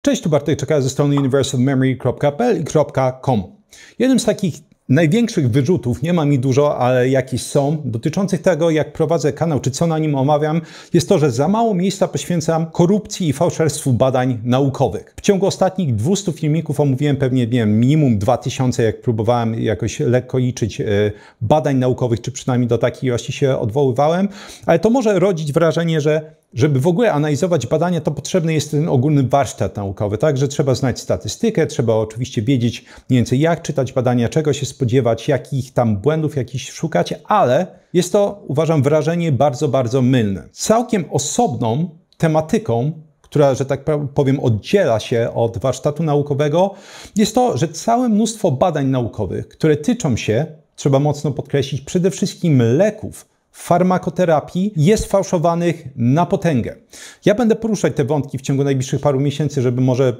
Cześć, tu Bartek Czekała ze strony universalmemory.pl i .com. Jednym z takich największych wyrzutów, nie mam ich dużo, ale jakieś są, dotyczących tego, jak prowadzę kanał, czy co na nim omawiam, jest to, że za mało miejsca poświęcam korupcji i fałszerstwu badań naukowych. W ciągu ostatnich 200 filmików omówiłem pewnie, nie wiem, minimum 2000, jak próbowałem jakoś lekko liczyć badań naukowych, czy przynajmniej do takiej ilości się odwoływałem, ale to może rodzić wrażenie, że żeby w ogóle analizować badania, to potrzebny jest ten ogólny warsztat naukowy, tak? Że trzeba znać statystykę, trzeba oczywiście wiedzieć mniej więcej jak czytać badania, czego się spodziewać, jakich tam błędów jakichś szukać, ale jest to, uważam, wrażenie bardzo, bardzo mylne. Całkiem osobną tematyką, która, że tak powiem, oddziela się od warsztatu naukowego, jest to, że całe mnóstwo badań naukowych, które tyczą się, trzeba mocno podkreślić, przede wszystkim leków, farmakoterapii, jest fałszowanych na potęgę. Ja będę poruszać te wątki w ciągu najbliższych paru miesięcy, żeby może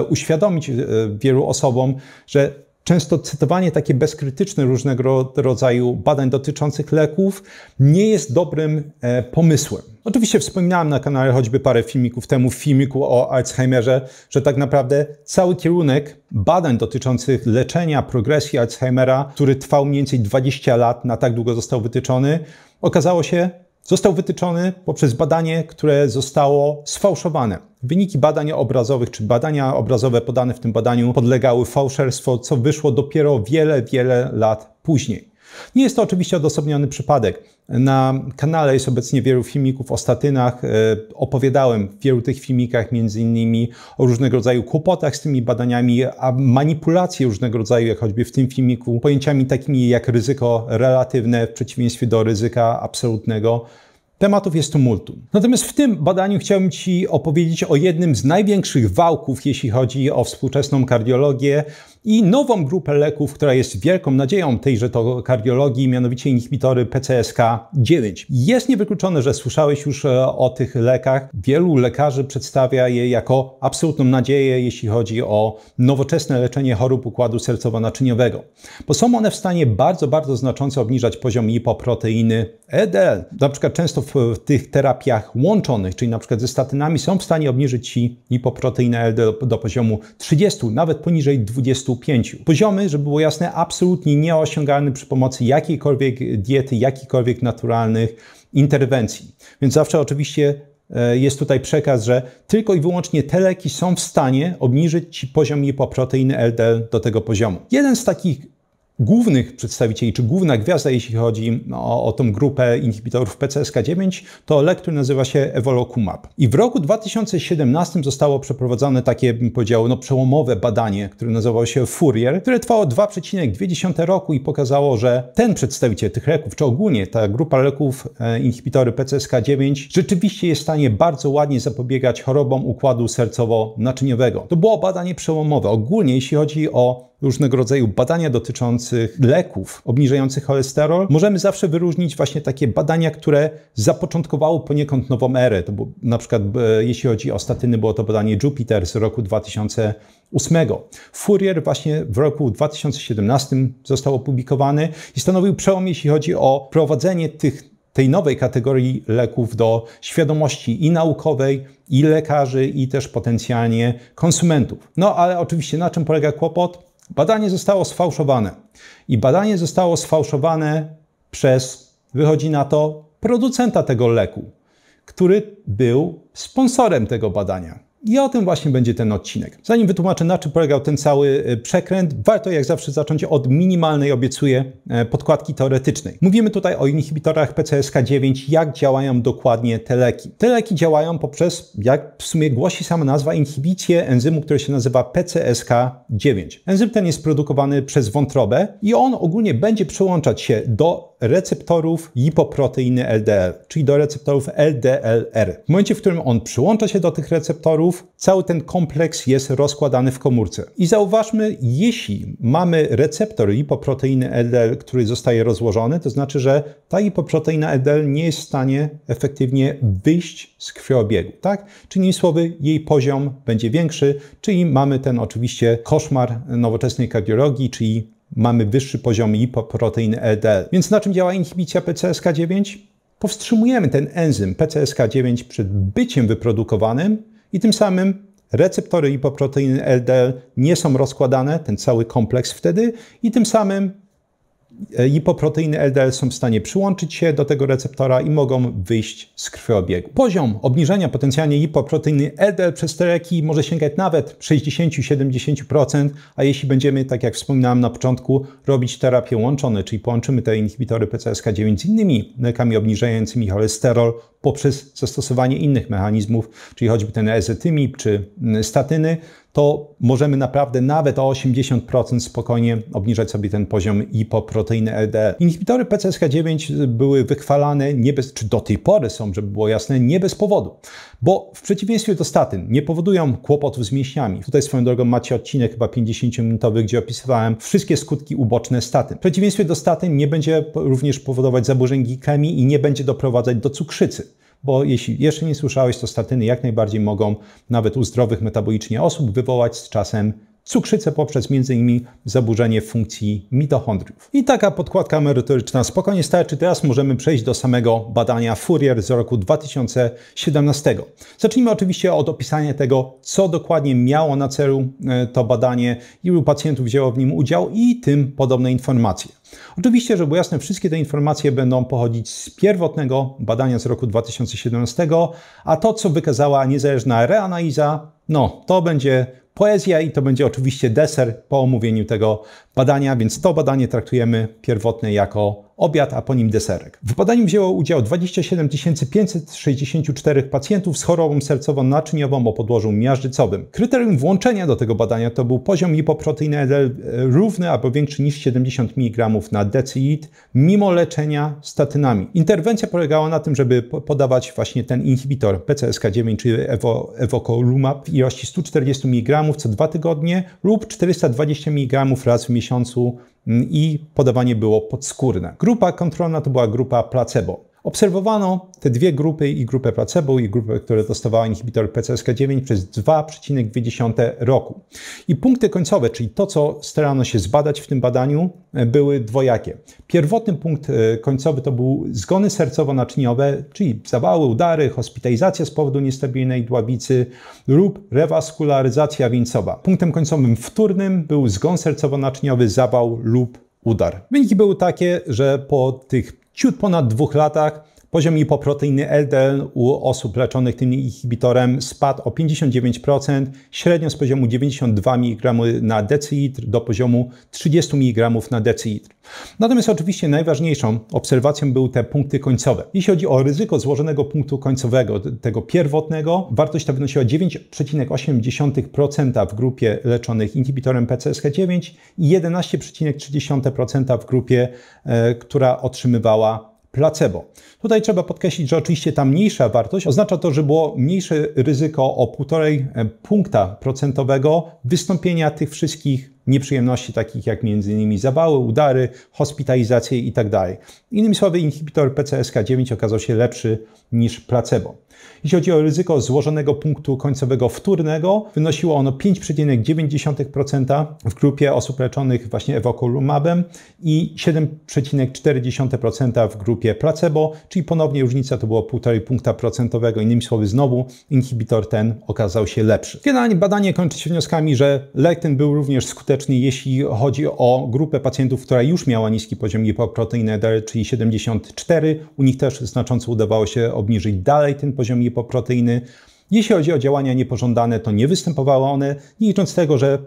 uświadomić wielu osobom, że często cytowanie takie bezkrytyczne różnego rodzaju badań dotyczących leków nie jest dobrym pomysłem. Oczywiście wspominałem na kanale choćby parę filmików temu, w filmiku o Alzheimerze, że tak naprawdę cały kierunek badań dotyczących leczenia progresji Alzheimera, który trwał mniej więcej 20 lat, na tak długo został wytyczony, okazało się, został wytyczony poprzez badanie, które zostało sfałszowane. Wyniki badań obrazowych, czy badania obrazowe podane w tym badaniu podlegały fałszerstwu, co wyszło dopiero wiele, wiele lat później. Nie jest to oczywiście odosobniony przypadek. Na kanale jest obecnie wielu filmików o statynach. Opowiadałem w wielu tych filmikach między innymi o różnego rodzaju kłopotach z tymi badaniami, a manipulacje różnego rodzaju, jak choćby w tym filmiku, pojęciami takimi jak ryzyko relatywne w przeciwieństwie do ryzyka absolutnego. Tematów jest tu multum. Natomiast w tym badaniu chciałbym Ci opowiedzieć o jednym z największych wałków, jeśli chodzi o współczesną kardiologię i nową grupę leków, która jest wielką nadzieją tejże to kardiologii, mianowicie inhibitory PCSK9. Jest niewykluczone, że słyszałeś już o tych lekach. Wielu lekarzy przedstawia je jako absolutną nadzieję, jeśli chodzi o nowoczesne leczenie chorób układu sercowo-naczyniowego. Bo są one w stanie bardzo, bardzo znacząco obniżać poziom lipoproteiny LDL. Na przykład często w tych terapiach łączonych, czyli na przykład ze statynami, są w stanie obniżyć Ci lipoproteinę LDL do poziomu 30, nawet poniżej 25. Poziomy, żeby było jasne, absolutnie nieosiągalne przy pomocy jakiejkolwiek diety, jakichkolwiek naturalnych interwencji. Więc zawsze oczywiście jest tutaj przekaz, że tylko i wyłącznie te leki są w stanie obniżyć Ci poziom lipoproteiny LDL do tego poziomu. Jeden z takich głównych przedstawicieli, czy główna gwiazda, jeśli chodzi o tą grupę inhibitorów PCSK9, to lek, który nazywa się Evolocumab. I w roku 2017 zostało przeprowadzone takie, bym powiedział, przełomowe badanie, które nazywało się Fourier, które trwało 2,2 roku i pokazało, że ten przedstawiciel tych leków, czy ogólnie ta grupa leków, inhibitory PCSK9, rzeczywiście jest w stanie bardzo ładnie zapobiegać chorobom układu sercowo-naczyniowego. To było badanie przełomowe. Ogólnie, jeśli chodzi o różnego rodzaju badania dotyczących leków obniżających cholesterol, możemy zawsze wyróżnić właśnie takie badania, które zapoczątkowało poniekąd nową erę. To było, na przykład jeśli chodzi o statyny, było to badanie Jupiter z roku 2008. Fourier właśnie w roku 2017 został opublikowany i stanowił przełom, jeśli chodzi o prowadzenie tej nowej kategorii leków do świadomości i naukowej, i lekarzy, i też potencjalnie konsumentów. No ale oczywiście na czym polega kłopot? Badanie zostało sfałszowane. I badanie zostało sfałszowane przez, wychodzi na to, producenta tego leku, który był sponsorem tego badania. I o tym właśnie będzie ten odcinek. Zanim wytłumaczę, na czym polegał ten cały przekręt, warto jak zawsze zacząć od minimalnej, obiecuję, podkładki teoretycznej. Mówimy tutaj o inhibitorach PCSK9, jak działają dokładnie te leki. Te leki działają poprzez, jak w sumie głosi sama nazwa, inhibicję enzymu, który się nazywa PCSK9. Enzym ten jest produkowany przez wątrobę i on ogólnie będzie przyłączać się do receptorów lipoproteiny LDL, czyli do receptorów LDLR. W momencie, w którym on przyłącza się do tych receptorów, cały ten kompleks jest rozkładany w komórce. I zauważmy, jeśli mamy receptor lipoproteiny LDL, który zostaje rozłożony, to znaczy, że ta lipoproteina LDL nie jest w stanie efektywnie wyjść z krwiobiegu, tak? Czyli innymi słowy, jej poziom będzie większy, czyli mamy ten oczywiście koszmar nowoczesnej kardiologii, czyli mamy wyższy poziom lipoproteiny LDL. Więc na czym działa inhibicja PCSK9? Powstrzymujemy ten enzym PCSK9 przed byciem wyprodukowanym i tym samym receptory lipoproteiny LDL nie są rozkładane, ten cały kompleks wtedy, i tym samym lipoproteiny LDL są w stanie przyłączyć się do tego receptora i mogą wyjść z krwiobiegu. Poziom obniżenia potencjalnie lipoproteiny LDL przez te leki może sięgać nawet 60-70%, a jeśli będziemy, tak jak wspominałem na początku, robić terapię łączone, czyli połączymy te inhibitory PCSK9 z innymi lekami obniżającymi cholesterol poprzez zastosowanie innych mechanizmów, czyli choćby ten ezetymib czy statyny, to możemy naprawdę nawet o 80% spokojnie obniżać sobie ten poziom lipoproteiny LDL. Inhibitory PCSK9 były wychwalane czy do tej pory są, żeby było jasne, nie bez powodu. Bo w przeciwieństwie do statyn nie powodują kłopotów z mięśniami. Tutaj swoją drogą macie odcinek chyba 50-minutowy, gdzie opisywałem wszystkie skutki uboczne statyn. W przeciwieństwie do statyn nie będzie również powodować zaburzeń glikemii i nie będzie doprowadzać do cukrzycy. Bo jeśli jeszcze nie słyszałeś, to statyny jak najbardziej mogą nawet u zdrowych metabolicznie osób wywołać z czasem cukrzycę poprzez m.in. zaburzenie funkcji mitochondriów. I taka podkładka merytoryczna spokojnie starczy. Teraz możemy przejść do samego badania Fourier z roku 2017. Zacznijmy oczywiście od opisania tego, co dokładnie miało na celu to badanie, ilu pacjentów wzięło w nim udział i tym podobne informacje. Oczywiście, żeby było jasne, wszystkie te informacje będą pochodzić z pierwotnego badania z roku 2017, a to, co wykazała niezależna reanaliza, to będzie poezja i to będzie oczywiście deser po omówieniu tego badania, więc to badanie traktujemy pierwotne jako obiad, a po nim deserek. W badaniu wzięło udział 27 564 pacjentów z chorobą sercowo-naczyniową o podłożu miażdżycowym. Kryterium włączenia do tego badania to był poziom lipoproteiny LDL równy albo większy niż 70 mg na decilitr mimo leczenia statynami. Interwencja polegała na tym, żeby podawać właśnie ten inhibitor PCSK9, czyli evolocumab w ilości 140 mg co 2 tygodnie lub 420 mg raz w miesiącu i podawanie było podskórne. Grupa kontrolna to była grupa placebo. Obserwowano te dwie grupy, i grupę placebo, i grupę, która dostawała inhibitor PCSK9 przez 2,2 roku. I punkty końcowe, czyli to, co starano się zbadać w tym badaniu, były dwojakie. Pierwotny punkt końcowy to był zgony sercowo-naczyniowe, czyli zawały, udary, hospitalizacja z powodu niestabilnej dławicy lub rewaskularyzacja wieńcowa. Punktem końcowym wtórnym był zgon sercowo-naczyniowy, zawał lub udar. Wyniki były takie, że po tych ciut ponad 2 latach poziom lipoproteiny LDL u osób leczonych tym inhibitorem spadł o 59%, średnio z poziomu 92 mg na decilitr do poziomu 30 mg na decilitr. Natomiast oczywiście najważniejszą obserwacją były te punkty końcowe. Jeśli chodzi o ryzyko złożonego punktu końcowego, tego pierwotnego, wartość ta wynosiła 9,8% w grupie leczonych inhibitorem PCSK9 i 11,3% w grupie, która otrzymywała placebo. Tutaj trzeba podkreślić, że oczywiście ta mniejsza wartość oznacza to, że było mniejsze ryzyko o 1,5 punkta procentowego wystąpienia tych wszystkich nieprzyjemności, takich jak m.in. zawały, udary, hospitalizacje itd. Innymi słowy, inhibitor PCSK9 okazał się lepszy niż placebo. Jeśli chodzi o ryzyko złożonego punktu końcowego wtórnego, wynosiło ono 5,9% w grupie osób leczonych właśnie evolocumabem i 7,4% w grupie placebo, czyli ponownie różnica to było 1,5 punkta procentowego. Innymi słowy, znowu inhibitor ten okazał się lepszy. Generalnie badanie kończy się wnioskami, że lek ten był również skuteczny, jeśli chodzi o grupę pacjentów, która już miała niski poziom lipoproteiny LDL, czyli 74. U nich też znacząco udawało się obniżyć dalej ten poziom lipoproteiny. Jeśli chodzi o działania niepożądane, to nie występowały one, nie licząc tego, że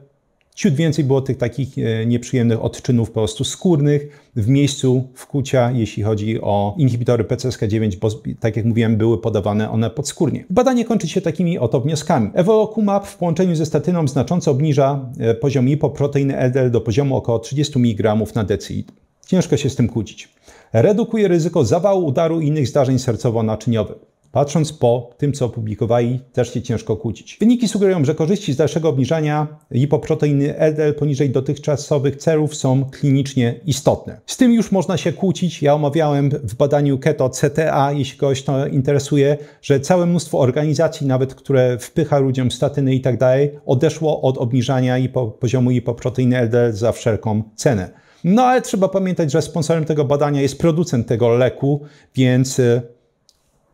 ciut więcej było tych takich nieprzyjemnych odczynów po prostu skórnych w miejscu wkłucia, jeśli chodzi o inhibitory PCSK9, bo tak jak mówiłem, były podawane one podskórnie. Badanie kończy się takimi oto wnioskami. Evolocumab w połączeniu ze statyną znacząco obniża poziom lipoproteiny LDL do poziomu około 30 mg na decilitr. Ciężko się z tym kłócić. Redukuje ryzyko zawału, udaru i innych zdarzeń sercowo-naczyniowych. Patrząc po tym, co opublikowali, też się ciężko kłócić. Wyniki sugerują, że korzyści z dalszego obniżania lipoproteiny LDL poniżej dotychczasowych celów są klinicznie istotne. Z tym już można się kłócić. Ja omawiałem w badaniu Keto-CTA, jeśli kogoś to interesuje, że całe mnóstwo organizacji, nawet które wpycha ludziom statyny i tak dalej, odeszło od obniżania poziomu lipoproteiny LDL za wszelką cenę. No ale trzeba pamiętać, że sponsorem tego badania jest producent tego leku, więc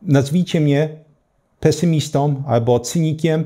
nazwijcie mnie pesymistą albo cynikiem,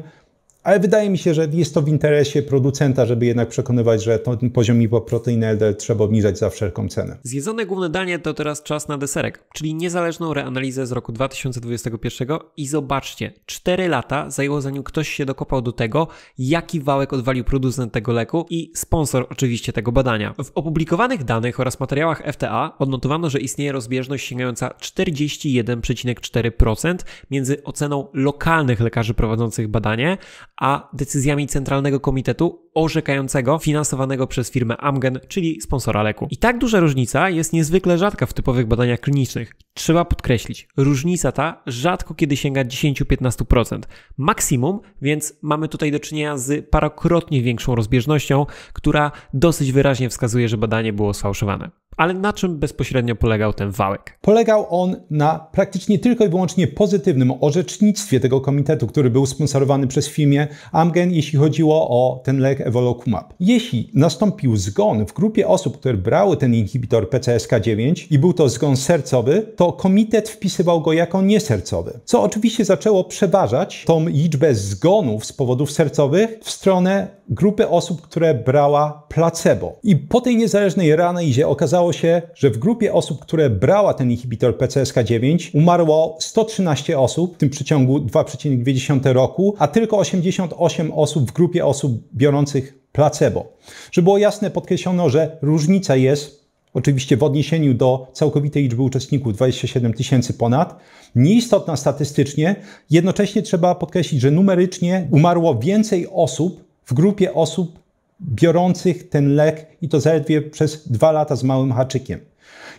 Ale wydaje mi się, że jest to w interesie producenta, żeby jednak przekonywać, że ten poziom lipoproteiny LDL trzeba obniżać za wszelką cenę. Zjedzone główne danie to teraz czas na deserek, czyli niezależną reanalizę z roku 2021 i zobaczcie, 4 lata zajęło zanim ktoś się dokopał do tego, jaki wałek odwalił producent tego leku i sponsor oczywiście tego badania. W opublikowanych danych oraz materiałach FDA odnotowano, że istnieje rozbieżność sięgająca 41,4% między oceną lokalnych lekarzy prowadzących badanie, a decyzjami Centralnego Komitetu orzekającego, finansowanego przez firmę Amgen, czyli sponsora leku. I tak duża różnica jest niezwykle rzadka w typowych badaniach klinicznych. Trzeba podkreślić, różnica ta rzadko kiedy sięga 10-15%. Maksimum, więc mamy tutaj do czynienia z parokrotnie większą rozbieżnością, która dosyć wyraźnie wskazuje, że badanie było sfałszowane. Ale na czym bezpośrednio polegał ten wałek? Polegał on na praktycznie tylko i wyłącznie pozytywnym orzecznictwie tego komitetu, który był sponsorowany przez firmę Amgen, jeśli chodziło o ten lek Evolocumab. Jeśli nastąpił zgon w grupie osób, które brały ten inhibitor PCSK9 i był to zgon sercowy, to komitet wpisywał go jako niesercowy, co oczywiście zaczęło przeważać tą liczbę zgonów z powodów sercowych w stronę grupy osób, które brała placebo. I po tej niezależnej reanalizie okazało się, że w grupie osób, które brała ten inhibitor PCSK9 umarło 113 osób w tym przeciągu 2,2 roku, a tylko 88 osób w grupie osób biorących placebo. Żeby było jasne, podkreślono, że różnica jest oczywiście w odniesieniu do całkowitej liczby uczestników 27 000 ponad, nieistotna statystycznie, jednocześnie trzeba podkreślić, że numerycznie umarło więcej osób w grupie osób biorących ten lek i to zaledwie przez 2 lata z małym haczykiem.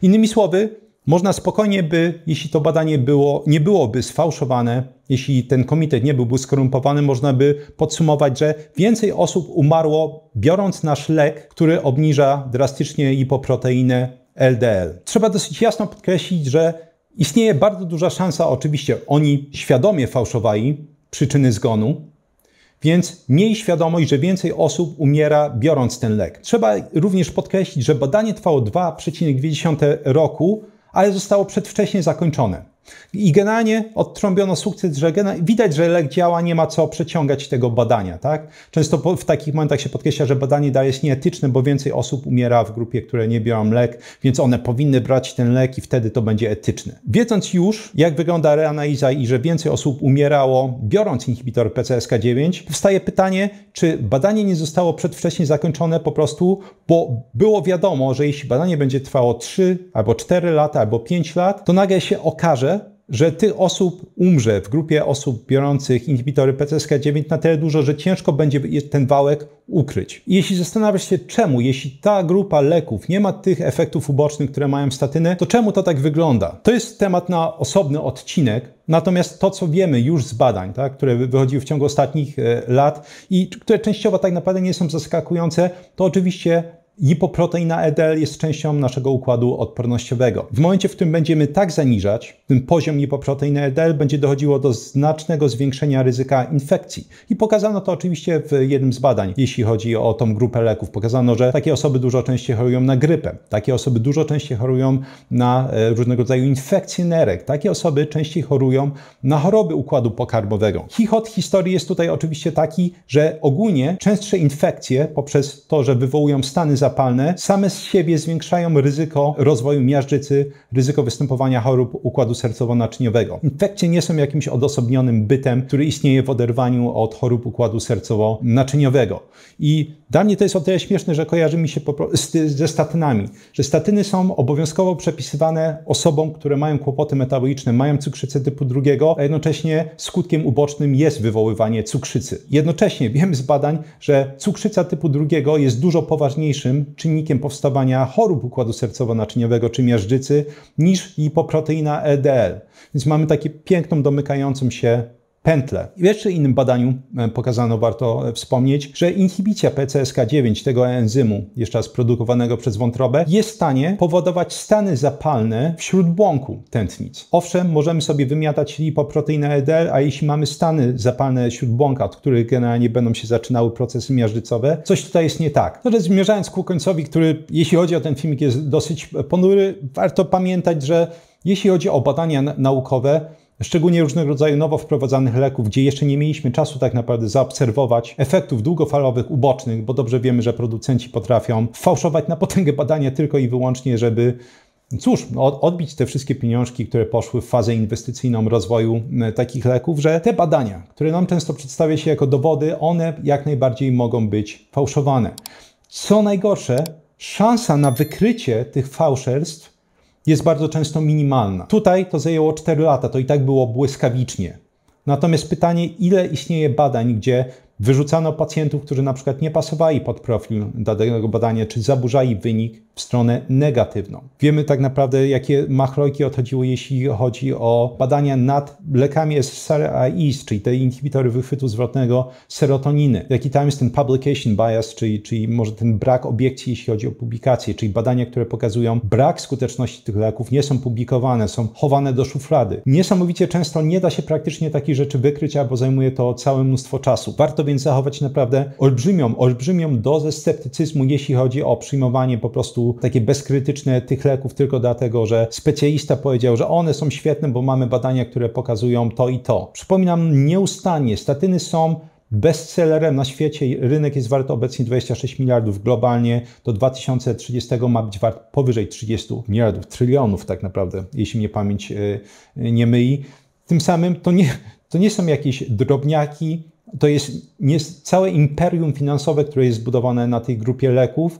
Innymi słowy, można spokojnie by, jeśli to badanie nie byłoby sfałszowane, jeśli ten komitet nie byłby skorumpowany, można by podsumować, że więcej osób umarło biorąc nasz lek, który obniża drastycznie lipoproteinę LDL. Trzeba dosyć jasno podkreślić, że istnieje bardzo duża szansa, oczywiście oni świadomie fałszowali przyczyny zgonu, więc miej świadomość, że więcej osób umiera biorąc ten lek. Trzeba również podkreślić, że badanie trwało 2,2 roku, ale zostało przedwcześnie zakończone. I generalnie odtrąbiono sukces, że widać, że lek działa, nie ma co przeciągać tego badania. Tak? Często w takich momentach się podkreśla, że badanie dalej jest nieetyczne, bo więcej osób umiera w grupie, które nie biorą lek, więc one powinny brać ten lek i wtedy to będzie etyczne. Wiedząc już, jak wygląda reanaliza i że więcej osób umierało biorąc inhibitor PCSK9, powstaje pytanie, czy badanie nie zostało przedwcześnie zakończone po prostu, bo było wiadomo, że jeśli badanie będzie trwało 3 albo 4 lata albo 5 lat, to nagle się okaże, że tych osób umrze w grupie osób biorących inhibitory PCSK9 na tyle dużo, że ciężko będzie ten wałek ukryć. I jeśli zastanawiasz się czemu, jeśli ta grupa leków nie ma tych efektów ubocznych, które mają statyny, to czemu to tak wygląda? To jest temat na osobny odcinek, natomiast to, co wiemy już z badań, tak, które wychodziły w ciągu ostatnich lat i które częściowo tak naprawdę nie są zaskakujące, to oczywiście lipoproteina LDL jest częścią naszego układu odpornościowego. W momencie, w którym będziemy tak zaniżać ten poziom lipoproteiny LDL, będzie dochodziło do znacznego zwiększenia ryzyka infekcji. I pokazano to oczywiście w jednym z badań, jeśli chodzi o tą grupę leków. Pokazano, że takie osoby dużo częściej chorują na grypę, takie osoby dużo częściej chorują na różnego rodzaju infekcje nerek, takie osoby częściej chorują na choroby układu pokarmowego. Chichot historii jest tutaj oczywiście taki, że ogólnie częstsze infekcje poprzez to, że wywołują stany zapalne, same z siebie zwiększają ryzyko rozwoju miażdżycy, ryzyko występowania chorób układu sercowo-naczyniowego. Infekcje nie są jakimś odosobnionym bytem, który istnieje w oderwaniu od chorób układu sercowo-naczyniowego. I dla mnie to jest o tyle śmieszne, że kojarzy mi się ze statynami, że statyny są obowiązkowo przepisywane osobom, które mają kłopoty metaboliczne, mają cukrzycę typu 2, a jednocześnie skutkiem ubocznym jest wywoływanie cukrzycy. Jednocześnie wiemy z badań, że cukrzyca typu 2 jest dużo poważniejszym czynnikiem powstawania chorób układu sercowo-naczyniowego czy miażdżycy niż lipoproteina LDL. Więc mamy takie piękną, domykającą się pętlę. W jeszcze innym badaniu pokazano, warto wspomnieć, że inhibicja PCSK9, tego enzymu, jeszcze raz produkowanego przez wątrobę, jest w stanie powodować stany zapalne w śródbłąku tętnic. Owszem, możemy sobie wymiatać lipoproteinę LDL, a jeśli mamy stany zapalne śródbłąka, od których generalnie będą się zaczynały procesy miażdżycowe, coś tutaj jest nie tak. No, zmierzając ku końcowi, który, jeśli chodzi o ten filmik, jest dosyć ponury, warto pamiętać, że jeśli chodzi o badania naukowe, Szczególnie różnego rodzaju nowo wprowadzanych leków, gdzie jeszcze nie mieliśmy czasu tak naprawdę zaobserwować efektów długofalowych, ubocznych, bo dobrze wiemy, że producenci potrafią fałszować na potęgę badania tylko i wyłącznie, żeby odbić te wszystkie pieniążki, które poszły w fazę inwestycyjną rozwoju takich leków, że te badania, które nam często przedstawia się jako dowody, one jak najbardziej mogą być fałszowane. Co najgorsze, szansa na wykrycie tych fałszerstw jest bardzo często minimalna. Tutaj to zajęło 4 lata, to i tak było błyskawicznie. Natomiast pytanie, ile istnieje badań, gdzie wyrzucano pacjentów, którzy na przykład nie pasowali pod profil danego badania, czy zaburzali wynik w stronę negatywną. Wiemy tak naprawdę, jakie machlojki odchodziły, jeśli chodzi o badania nad lekami SSRIs, czyli te inhibitory wychwytu zwrotnego serotoniny. Jaki tam jest ten publication bias, czyli może ten brak obiekcji, jeśli chodzi o publikacje, czyli badania, które pokazują brak skuteczności tych leków, nie są publikowane, są chowane do szuflady. Niesamowicie często nie da się praktycznie takich rzeczy wykryć, albo zajmuje to całe mnóstwo czasu. Warto więc zachować naprawdę olbrzymią dozę sceptycyzmu, jeśli chodzi o przyjmowanie po prostu takie bezkrytyczne tych leków tylko dlatego, że specjalista powiedział, że one są świetne, bo mamy badania, które pokazują to i to. Przypominam nieustannie, statyny są bestsellerem na świecie. Rynek jest wart obecnie 26 miliardów globalnie. Do 2030 ma być wart powyżej 30 miliardów, trylionów tak naprawdę, jeśli mnie pamięć nie myli. Tym samym to nie są jakieś drobniaki, to jest całe imperium finansowe, które jest zbudowane na tej grupie leków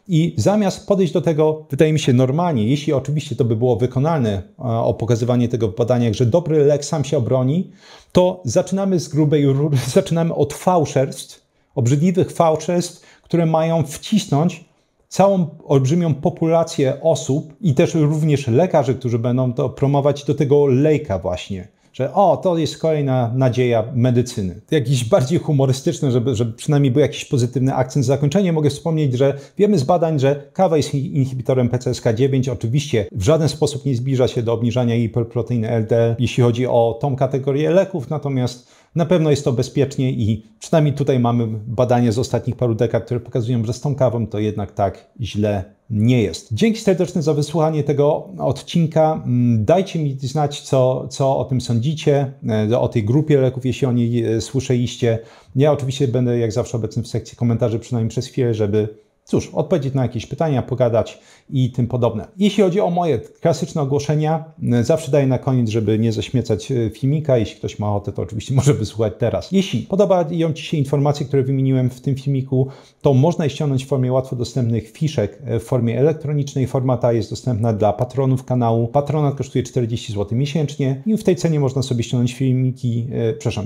i zamiast podejść do tego, wydaje mi się normalnie, jeśli oczywiście to by było wykonalne o pokazywanie tego w badaniach, że dobry lek sam się obroni, to zaczynamy z grubej rury, zaczynamy od fałszerstw, obrzydliwych fałszerstw, które mają wcisnąć całą olbrzymią populację osób i też również lekarzy, którzy będą to promować do tego lejka właśnie. Że to jest kolejna nadzieja medycyny. Jakiś bardziej humorystyczny, żeby przynajmniej był jakiś pozytywny akcent. Zakończenie mogę wspomnieć, że wiemy z badań, że kawa jest inhibitorem PCSK9. Oczywiście w żaden sposób nie zbliża się do obniżania hiperproteiny LDL, jeśli chodzi o tą kategorię leków, natomiast na pewno jest to bezpiecznie i przynajmniej tutaj mamy badania z ostatnich paru dekad, które pokazują, że z tą kawą to jednak tak źle nie jest. Dzięki serdeczne za wysłuchanie tego odcinka. Dajcie mi znać, co o tym sądzicie, o tej grupie leków, jeśli o niej słyszeliście. Ja oczywiście będę jak zawsze obecny w sekcji komentarzy, przynajmniej przez chwilę, żeby odpowiedzieć na jakieś pytania, pogadać i tym podobne. Jeśli chodzi o moje klasyczne ogłoszenia, zawsze daję na koniec, żeby nie zaśmiecać filmika. Jeśli ktoś ma ochotę, to oczywiście może wysłuchać teraz. Jeśli podobają Ci się informacje, które wymieniłem w tym filmiku, to można je ściągnąć w formie łatwo dostępnych fiszek w formie elektronicznej. Formata jest dostępna dla patronów kanału. Patronat kosztuje 40 zł miesięcznie i w tej cenie można sobie ściągnąć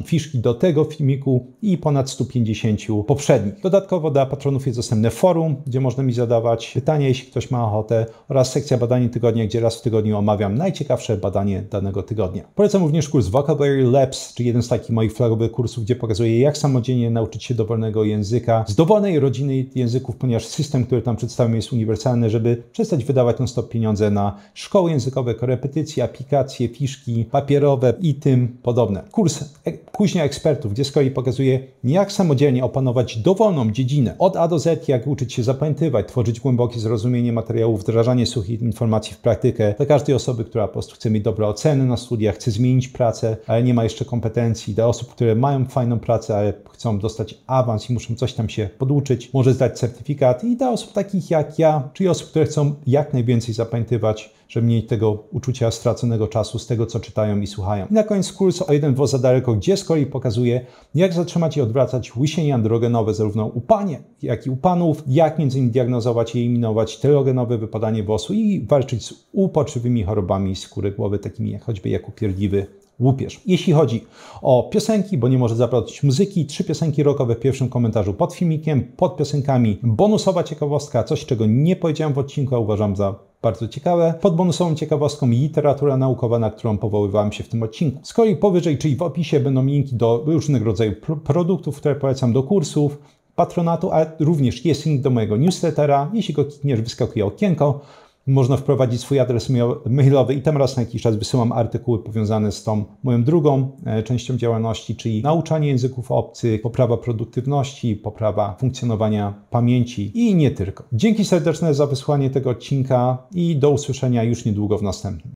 fiszki do tego filmiku i ponad 150 poprzednich. Dodatkowo dla patronów jest dostępne forum, gdzie można mi zadawać pytania, jeśli ktoś ma ochotę, oraz sekcja badań tygodnia, gdzie raz w tygodniu omawiam najciekawsze badanie danego tygodnia. Polecam również kurs Vocabulary Labs, czyli jeden z takich moich flagowych kursów, gdzie pokazuję, jak samodzielnie nauczyć się dowolnego języka z dowolnej rodziny języków, ponieważ system, który tam przedstawiam, jest uniwersalny, żeby przestać wydawać non-stop pieniądze na szkoły językowe, korepetycje, aplikacje, fiszki papierowe i tym podobne. Kurs Kuźnia Ekspertów, gdzie z kolei pokazuję, jak samodzielnie opanować dowolną dziedzinę od A do Z, jak uczyć się zapamiętywać, tworzyć głębokie zrozumienie materiałów, wdrażanie suchych informacji w praktykę dla każdej osoby, która po prostu chce mieć dobre oceny na studiach, chce zmienić pracę, ale nie ma jeszcze kompetencji, dla osób, które mają fajną pracę, ale chcą dostać awans i muszą coś tam się poduczyć, może zdać certyfikat, i dla osób takich jak ja, czyli osób, które chcą jak najwięcej zapamiętywać, żeby mieć tego uczucia straconego czasu z tego, co czytają i słuchają. I na koniec kurs o jeden włos za daleko, gdzie z kolei pokazuje, jak zatrzymać i odwracać łysienie androgenowe zarówno u pań, jak i u panów, jak między innymi diagnozować i eliminować telogenowe wypadanie włosu i walczyć z uporczywymi chorobami skóry głowy, takimi jak choćby upierdliwy łupież. Jeśli chodzi o piosenki, bo nie może zabraknąć muzyki, 3 piosenki rockowe w pierwszym komentarzu pod filmikiem, pod piosenkami bonusowa ciekawostka, coś czego nie powiedziałem w odcinku, a uważam za bardzo ciekawe. Pod bonusową ciekawostką literatura naukowa, na którą powoływałem się w tym odcinku. Z kolei powyżej, czyli w opisie, będą linki do różnych rodzajów produktów, które polecam, do kursów, patronatu, a również jest link do mojego newslettera. Jeśli go klikniesz, wyskakuje okienko. Można wprowadzić swój adres mailowy i tam raz na jakiś czas wysyłam artykuły powiązane z tą moją drugą częścią działalności, czyli nauczanie języków obcych, poprawa produktywności, poprawa funkcjonowania pamięci i nie tylko. Dzięki serdeczne za wysłuchanie tego odcinka i do usłyszenia już niedługo w następnym.